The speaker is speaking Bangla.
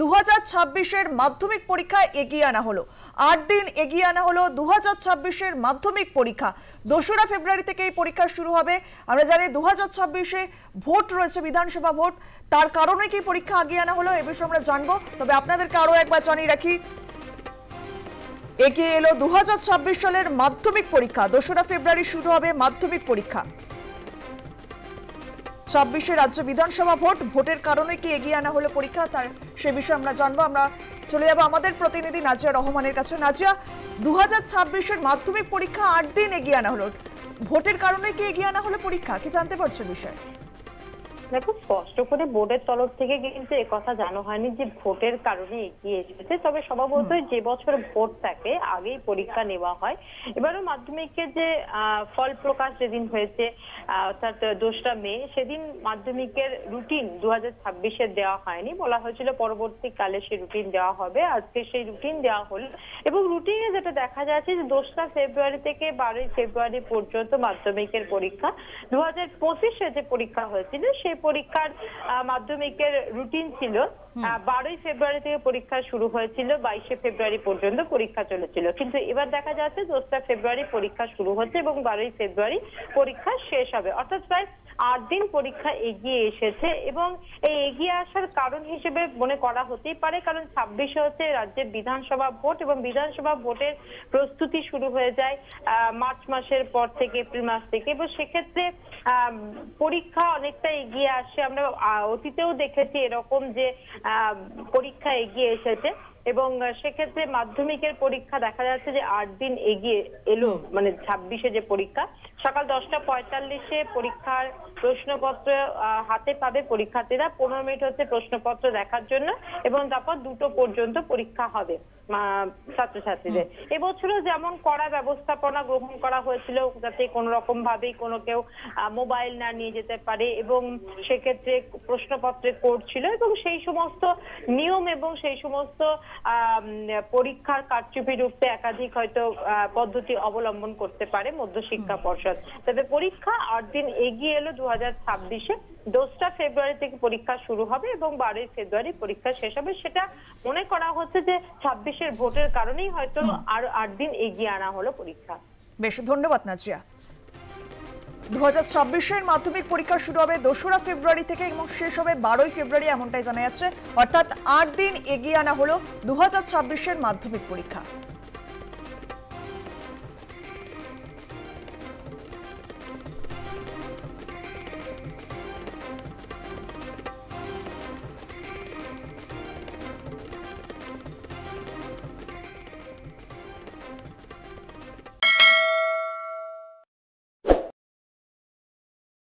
2026-এর মাধ্যমিক পরীক্ষা এগিয়ে আনা হলো। 8 দিন এগিয়ে আনা হলো 2026-এর মাধ্যমিক পরীক্ষা। 2রা ফেব্রুয়ারি থেকে এই পরীক্ষা শুরু হবে। আমরা জানি 2026-এ ভোট রয়েছে, বিধানসভা ভোট, তার কারণে কি পরীক্ষা এগিয়ে আনা হলো এ বিষয়ে আমরা জানবো। তবে আপনাদেরকে আরো একবার জানিয়ে রাখি, এগিয়ে এলো 2026 সালের মাধ্যমিক পরীক্ষা। 2রা ফেব্রুয়ারি শুরু হবে মাধ্যমিক পরীক্ষা। 26-এ রাজ্য বিধানসভা ভোটের কারণে কি এগিয়ে আনা হলো পরীক্ষা, তার সে বিষয়ে আমরা জানবো। আমরা চলে যাবো আমাদের প্রতিনিধি নাজিয়া রহমানের কাছে। নাজিয়া, 2026-এর মাধ্যমিক পরীক্ষা 8 দিন এগিয়ে আনা হলো, ভোটের কারণে কি এগিয়ে আনা হলো পরীক্ষা, কি জানতে পারছো বিষয়? দেখো, স্পষ্ট করে বোর্ডের তরফ থেকে কিন্তু একথা জানানো হয়নি যে ভোটের কারণে এগিয়ে এসেছে। তবে স্বভাবতই যে বছর ভোট থাকে আগেই পরীক্ষা নেওয়া হয়। এবারও মাধ্যমিকের যে ফল প্রকাশ যেদিন হয়েছে, অর্থাৎ 2রা মে, সেদিন মাধ্যমিকের রুটিন 2026-এর দেওয়া হয়নি। বলা হয়েছিল পরবর্তীকালে সেই রুটিন দেওয়া হবে। আজকে সেই রুটিন দেওয়া হলো এবং রুটিনে যেটা দেখা যাচ্ছে যে 2রা ফেব্রুয়ারি থেকে 12ই ফেব্রুয়ারি পর্যন্ত মাধ্যমিকের পরীক্ষা। 2025-এ যে পরীক্ষা হয়েছিল সেই পরীক্ষার মাধ্যমিকের রুটিন ছিল 12ই ফেব্রুয়ারি থেকে পরীক্ষা শুরু হয়েছিল, 22শে ফেব্রুয়ারি পর্যন্ত পরীক্ষা চলেছিল। কিন্তু এবার দেখা যাচ্ছে 2রা ফেব্রুয়ারি পরীক্ষা শুরু হচ্ছে এবং 12ই ফেব্রুয়ারি পরীক্ষা শেষ হবে। অর্থাৎ প্রায় 8 দিন পরীক্ষা এগিয়ে এসেছে এবং এই এগিয়ে আসার কারণ হিসেবে মনে করা হতেই পারে কারণ 26-এ হচ্ছে রাজ্যের বিধানসভা ভোট এবং বিধানসভা ভোটের প্রস্তুতি শুরু হয়ে যায় মার্চ মাসের পর থেকে, এপ্রিল মাস থেকে, এবং সেক্ষেত্রে পরীক্ষা অনেকটা এগিয়ে আসে। আমরা অতীতেও দেখেছি এরকম যে পরীক্ষা এগিয়ে এসেছে এবং সেক্ষেত্রে মাধ্যমিকের পরীক্ষা দেখা যাচ্ছে যে 8 দিন এগিয়ে এলো। মানে 26-এ যে পরীক্ষা, সকাল 10টা 45-এ পরীক্ষার প্রশ্নপত্র হাতে পাবে পরীক্ষার্থীরা। 15 মিনিট হচ্ছে প্রশ্নপত্র দেখার জন্য এবং তারপর 2টো পর্যন্ত পরীক্ষা হবে ছাত্রছাত্রীদের। এবছরও যেমন কড়া ব্যবস্থাপনা গ্রহণ করা হয়েছিল যাতে কোনো রকম ভাবেই কোনো কেউ মোবাইল না নিয়ে যেতে পারে এবং সেক্ষেত্রে প্রশ্নপত্রে কোড ছিল এবং সেই সমস্ত নিয়ম এবং সেই সমস্ত পরীক্ষার কারচুপি রূপে একাধিক হয়তো পদ্ধতি অবলম্বন করতে পারে মধ্যশিক্ষা পর্ষদ। তবে পরীক্ষা 8 দিন এগিয়ে এলো 2026-এ। 2রা ফেব্রুয়ারি থেকে পরীক্ষা শুরু হবে এবং 12ই ফেব্রুয়ারি পরীক্ষা শেষ হবে। সেটা মনে করা হচ্ছে যে 26-এর ভোটের কারণেই হয়তো আরো 8 দিন এগিয়ে আনা হলো পরীক্ষা। বেশ, ধন্যবাদ নাজিয়া। 2026-এর মাধ্যমিক পরীক্ষা শুরু হবে 2রা ফেব্রুয়ারি থেকে এবং শেষ হবে 12ই ফেব্রুয়ারি, এমনটাই জানা যাচ্ছে। অর্থাৎ 8 দিন এগিয়ে আনা হলো 2026-এর মাধ্যমিক পরীক্ষা।